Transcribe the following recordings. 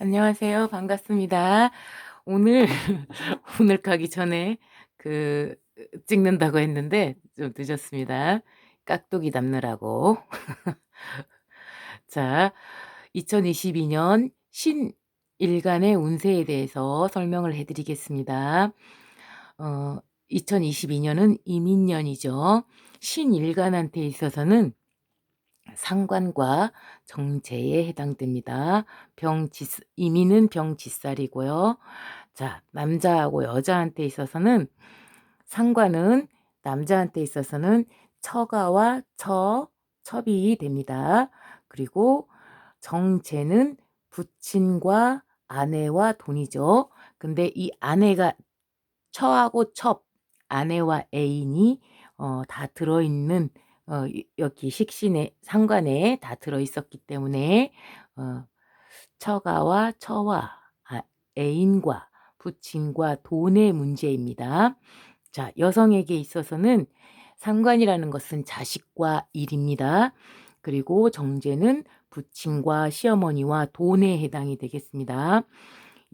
안녕하세요. 반갑습니다. 오늘 오늘 가기 전에 그 찍는다고 했는데 좀 늦었습니다. 깍두기 담느라고. 자, 2022년 신일간의 운세에 대해서 설명을 해 드리겠습니다. 어 2022년은 이민년이죠. 신일간한테 있어서는 상관과 정제에 해당됩니다. 이민은 병지살이고요. 자, 남자하고 여자한테 있어서는 상관은 남자한테 있어서는 처가와 첩이 됩니다. 그리고 정제는 부친과 아내와 돈이죠. 근데 이 아내가 처하고 첩, 아내와 애인이 다 들어있는 여기 식신에 상관에 다 들어있었기 때문에 어 처와 애인과 부친과 돈의 문제입니다. 자, 여성에게 있어서는 상관이라는 것은 자식과 일입니다. 그리고 정제는 부친과 시어머니와 돈에 해당이 되겠습니다.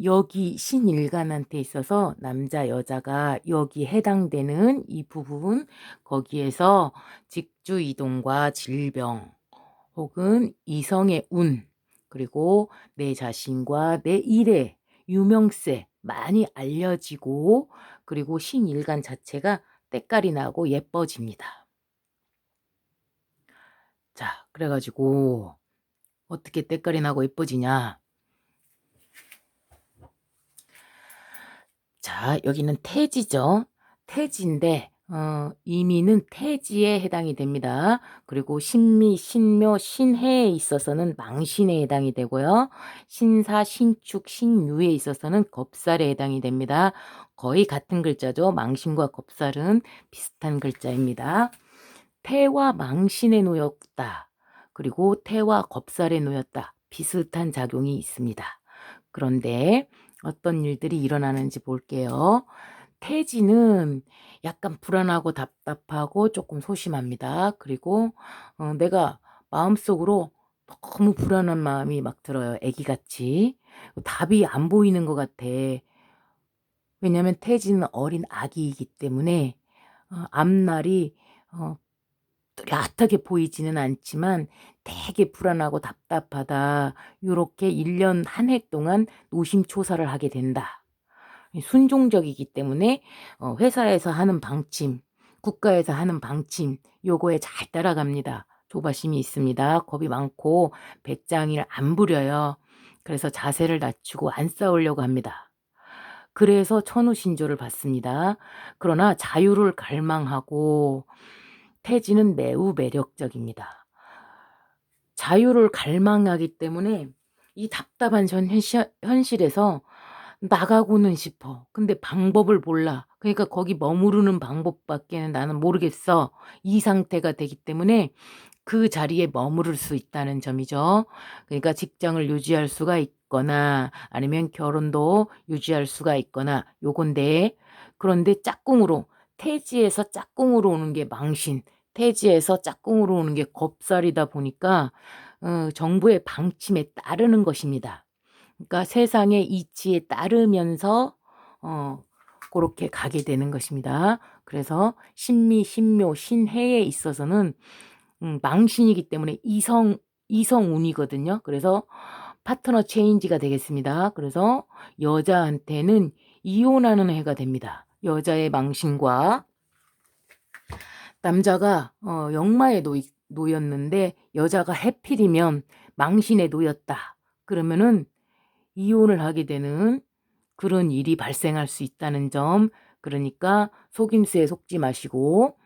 여기 신일간한테 있어서 남자 여자가 여기 해당되는 이 부분, 거기에서 직주 이동과 질병 혹은 이성의 운, 그리고 내 자신과 내 일의 유명세 많이 알려지고, 그리고 신일간 자체가 때깔이 나고 예뻐집니다. 자, 그래가지고 어떻게 때깔이 나고 예뻐지냐. 자, 여기는 태지죠. 태지인데 이민은 태지에 해당이 됩니다. 그리고 신미, 신묘, 신해에 있어서는 망신에 해당이 되고요. 신사, 신축, 신유에 있어서는 겁살에 해당이 됩니다. 거의 같은 글자죠. 망신과 겁살은 비슷한 글자입니다. 태와 망신에 놓였다. 그리고 태와 겁살에 놓였다. 비슷한 작용이 있습니다. 그런데 어떤 일들이 일어나는지 볼게요. 태지는 약간 불안하고 답답하고 조금 소심합니다. 그리고 내가 마음속으로 너무 불안한 마음이 막 들어요. 애기같이. 답이 안 보이는 것 같아. 왜냐하면 태지는 어린 아기이기 때문에 앞날이 뚜렷하게 보이지는 않지만 되게 불안하고 답답하다. 요렇게 1년 한 해 동안 노심초사를 하게 된다. 순종적이기 때문에 회사에서 하는 방침, 국가에서 하는 방침, 요거에 잘 따라갑니다. 조바심이 있습니다. 겁이 많고 배짱이를 안 부려요. 그래서 자세를 낮추고 안 싸우려고 합니다. 그래서 천우신조를 받습니다. 그러나 자유를 갈망하고 태지는 매우 매력적입니다. 자유를 갈망하기 때문에 이 답답한 현실에서 나가고는 싶어. 근데 방법을 몰라. 그러니까 거기 머무르는 방법밖에는 나는 모르겠어. 이 상태가 되기 때문에 그 자리에 머무를 수 있다는 점이죠. 그러니까 직장을 유지할 수가 있거나 아니면 결혼도 유지할 수가 있거나 요건데, 그런데 짝꿍으로 태지에서 짝꿍으로 오는 게 망신, 태지에서 짝꿍으로 오는 게 겁살이다 보니까 정부의 방침에 따르는 것입니다. 그러니까 세상의 이치에 따르면서 그렇게 가게 되는 것입니다. 그래서 신미, 신묘, 신해에 있어서는 망신이기 때문에 이성운이거든요. 그래서 파트너 체인지가 되겠습니다. 그래서 여자한테는 이혼하는 해가 됩니다. 여자의 망신과 남자가 역마에 놓였는데 여자가 해필이면 망신에 놓였다. 그러면은 이혼을 하게 되는 그런 일이 발생할 수 있다는 점. 그러니까 속임수에 속지 마시고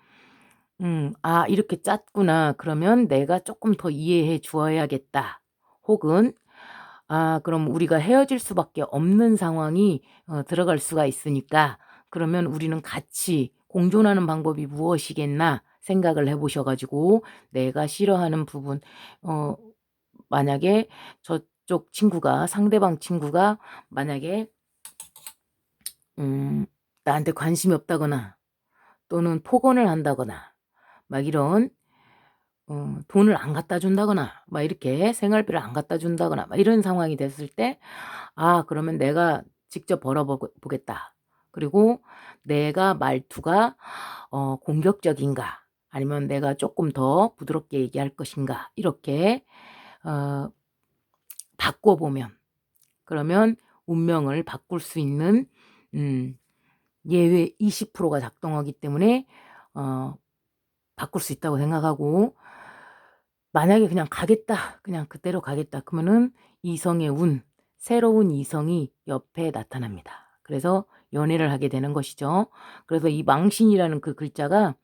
이렇게 짰구나. 그러면 내가 조금 더 이해해 주어야겠다. 혹은 그럼 우리가 헤어질 수밖에 없는 상황이 들어갈 수가 있으니까 그러면 우리는 같이 공존하는 방법이 무엇이겠나 생각을 해보셔 가지고 내가 싫어하는 부분, 만약에 저쪽 친구가, 상대방 친구가 만약에 나한테 관심이 없다거나 또는 폭언을 한다거나 막 이런 돈을 안 갖다 준다거나 막 이렇게 생활비를 안 갖다 준다거나 막 이런 상황이 됐을 때 그러면 내가 직접 벌어 보겠다. 그리고 내가 말투가 공격적인가 아니면 내가 조금 더 부드럽게 얘기할 것인가 이렇게 어 바꿔보면 그러면 운명을 바꿀 수 있는 예외 20%가 작동하기 때문에 바꿀 수 있다고 생각하고 만약에 그냥 가겠다. 그냥 그대로 가겠다. 그러면은 이성의 운, 새로운 이성이 옆에 나타납니다. 그래서 연애를 하게 되는 것이죠. 그래서 이 망신이라는 그 글자가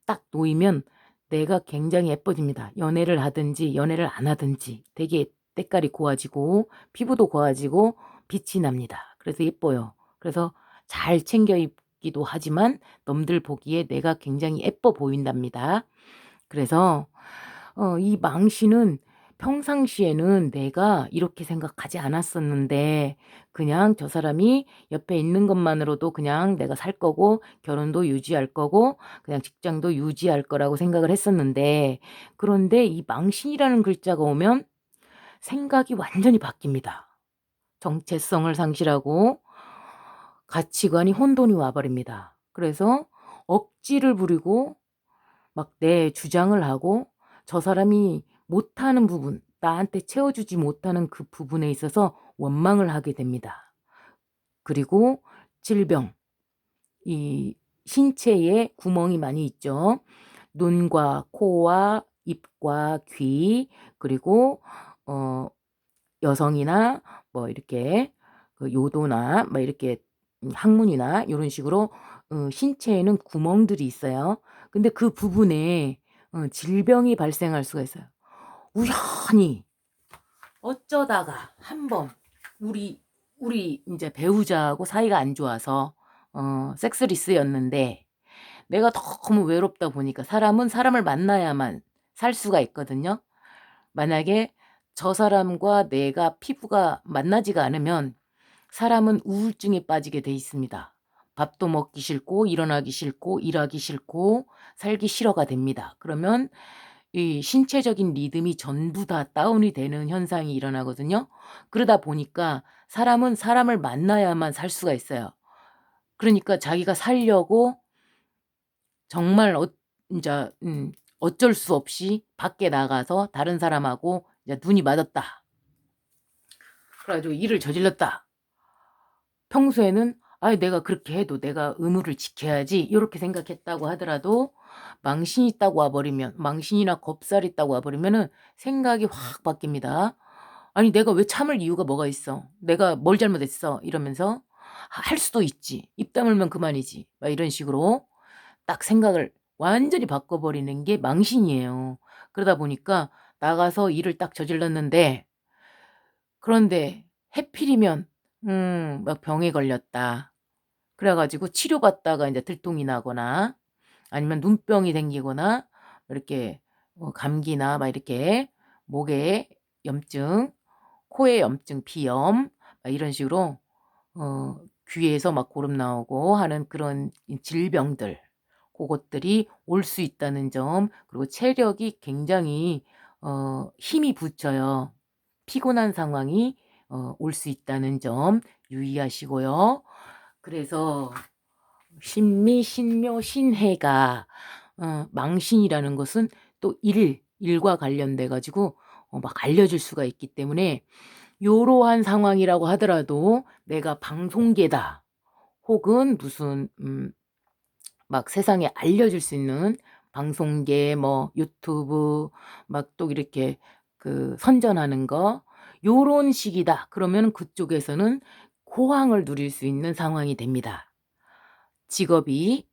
딱 놓이면 내가 굉장히 예뻐집니다. 연애를 하든지 연애를 안 하든지 되게 때깔이 고와지고 피부도 고와지고 빛이 납니다. 그래서 예뻐요. 그래서 잘 챙겨 입기도 하지만 남들 보기에 내가 굉장히 예뻐 보인답니다. 그래서 이 망신은 평상시에는 내가 이렇게 생각하지 않았었는데 그냥 저 사람이 옆에 있는 것만으로도 그냥 내가 살 거고 결혼도 유지할 거고 그냥 직장도 유지할 거라고 생각을 했었는데 그런데 이 망신이라는 글자가 오면 생각이 완전히 바뀝니다. 정체성을 상실하고 가치관이 혼돈이 와버립니다. 그래서 억지를 부리고 막 내 주장을 하고 저 사람이 못하는 부분, 나한테 채워주지 못하는 그 부분에 있어서 원망을 하게 됩니다. 그리고 질병, 이 신체에 구멍이 많이 있죠. 눈과 코와 입과 귀, 그리고 여성이나 뭐 이렇게 그 요도나 뭐 이렇게 학문이나 이런 식으로 신체에는 구멍들이 있어요. 근데 그 부분에 질병이 발생할 수가 있어요. 우연히 어쩌다가 한번 우리 이제 배우자하고 사이가 안 좋아서 섹스리스였는데 내가 너무 외롭다 보니까 사람은 사람을 만나야만 살 수가 있거든요. 만약에 저 사람과 내가 피부가 만나지가 않으면 사람은 우울증에 빠지게 돼 있습니다. 밥도 먹기 싫고 일어나기 싫고 일하기 싫고 살기 싫어가 됩니다. 그러면 이 신체적인 리듬이 전부 다 다운이 되는 현상이 일어나거든요. 그러다 보니까 사람은 사람을 만나야만 살 수가 있어요. 그러니까 자기가 살려고 정말 인자 어쩔 수 없이 밖에 나가서 다른 사람하고 이제 눈이 맞았다. 그래 가지고 일을 저질렀다. 평소에는 내가 그렇게 해도 내가 의무를 지켜야지 이렇게 생각했다고 하더라도 망신이 있다고 와 버리면 망신이나 겁살이 있다고 와 버리면은 생각이 확 바뀝니다. '아니 내가 왜 참을 이유가 뭐가 있어? 내가 뭘 잘못했어?' 이러면서 할 수도 있지. 입 다물면 그만이지." 막 이런 식으로 딱 생각을 완전히 바꿔 버리는 게 망신이에요. 그러다 보니까 나가서 일을 딱 저질렀는데 그런데 해필이면 막 병에 걸렸다. 그래 가지고 치료받다가 인제 들통이 나거나 아니면 눈병이 생기거나 이렇게 감기나 막 이렇게 목에 염증, 코에 염증, 비염 막 이런 식으로 귀에서 막 고름 나오고 하는 그런 이 질병들 고것들이 올 수 있다는 점 그리고 체력이 굉장히 힘이 붙여요. 피곤한 상황이 올 수 있다는 점 유의하시고요. 그래서 신미, 신묘, 신해가 망신이라는 것은 또 일과 관련돼 가지고 막 알려질 수가 있기 때문에 요러한 상황이라고 하더라도 내가 방송계다 혹은 무슨 막 세상에 알려질 수 있는 방송계 뭐 유튜브 막 또 이렇게 그 선전하는 거 요런 식이다. 그러면 그쪽에서는 호황을 누릴 수 있는 상황이 됩니다. 직업이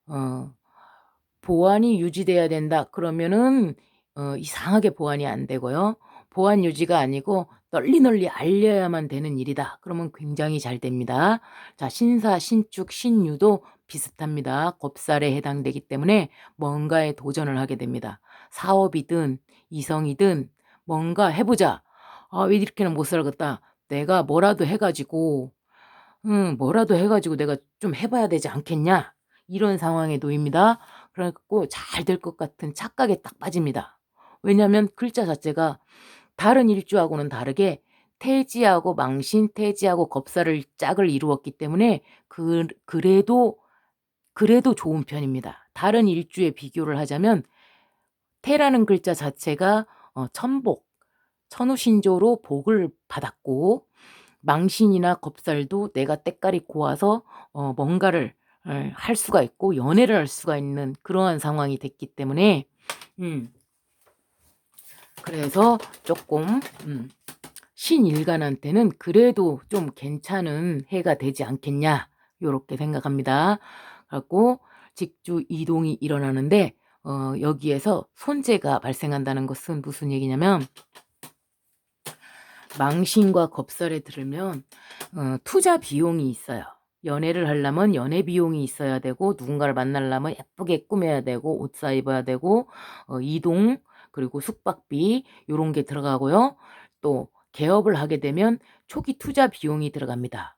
어 보안이 유지돼야 된다. 그러면은 이상하게 보안이 안 되고요. 보안 유지가 아니고 널리 알려야만 되는 일이다. 그러면 굉장히 잘 됩니다. 자, 신사, 신축, 신유도 비슷합니다. 겁살에 해당되기 때문에 뭔가에 도전을 하게 됩니다. 사업이든 이성이든 뭔가 해 보자. '아 왜 이렇게는 못 살겠다. 내가 뭐라도 해 가지고 내가 좀 해 봐야 되지 않겠냐.' 이런 상황에 놓입니다. 그래 갖고 잘 될 것 같은 착각에 딱 빠집니다. 왜냐하면 글자 자체가 다른 일주하고는 다르게 태지하고 망신, 태지하고 겁살을 짝을 이루었기 때문에 그래도 좋은 편입니다. 다른 일주에 비교를 하자면 태라는 글자 자체가 천복, 천우신조로 복을 받았고, 망신이나 겁살도 내가 때깔이 고와서 뭔가를 할 수가 있고 연애를 할 수가 있는 그러한 상황이 됐기 때문에 그래서 조금 신일간한테는 그래도 좀 괜찮은 해가 되지 않겠냐 요렇게 생각합니다. 그래갖고 직주 이동이 일어나는데 여기에서 손재가 발생한다는 것은 무슨 얘기냐면, 망신과 겁살에 들으면 투자 비용이 있어요. 연애를 하려면 연애 비용이 있어야 되고, 누군가를 만나려면 예쁘게 꾸며야 되고, 옷 사 입어야 되고, 이동 그리고 숙박비 요런 게 들어가고요. 또 개업을 하게 되면 초기 투자 비용이 들어갑니다.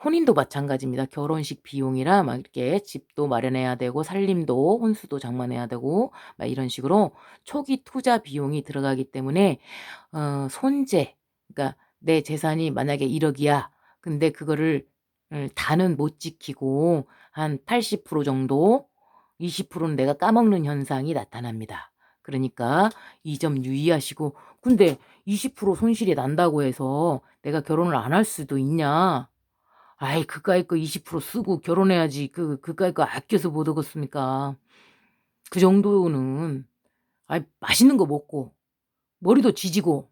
혼인도 마찬가지입니다. 결혼식 비용이라 막 이렇게 집도 마련해야 되고, 살림도 혼수도 장만해야 되고, 막 이런 식으로 초기 투자 비용이 들어가기 때문에 손재, 그러니까 내 재산이 만약에 1억이야. 근데 그거를 다는 못 지키고 한 80% 정도, 20%는 내가 까먹는 현상이 나타납니다. 그러니까 이 점 유의하시고, 근데 20% 손실이 난다고 해서 내가 결혼을 안 할 수도 있냐? 아이, 그까이 거 20% 쓰고 결혼해야지. 그까이 거 아껴서 못 하겠습니까? 그 정도는, 아이, 맛있는 거 먹고 머리도 지지고,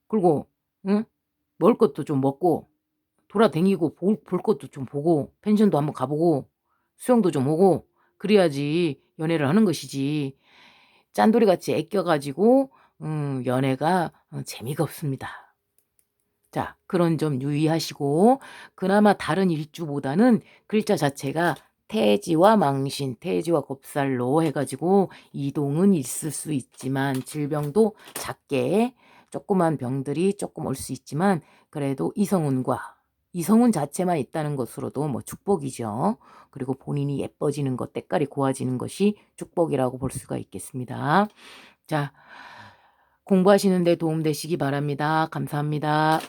그리고 응? 먹을 것도 좀 먹고, 돌아다니고 볼 것도 좀 보고, 펜션도 한번 가보고, 수영도 좀 오고, 그래야지 연애를 하는 것이지. 짠돌이같이 애껴가지고 연애가 재미가 없습니다. 자, 그런 점 유의하시고, 그나마 다른 일주보다는 글자 자체가 태지와 망신, 태지와 겁살로 해가지고 이동은 있을 수 있지만, 질병도 작게 조그만 병들이 조금 올 수 있지만, 그래도 이성운 자체만 있다는 것으로도 뭐 축복이죠. 그리고 본인이 예뻐지는 것, 때깔이 고와지는 것이 축복이라고 볼 수가 있겠습니다. 자, 공부하시는 데 도움 되시기 바랍니다. 감사합니다.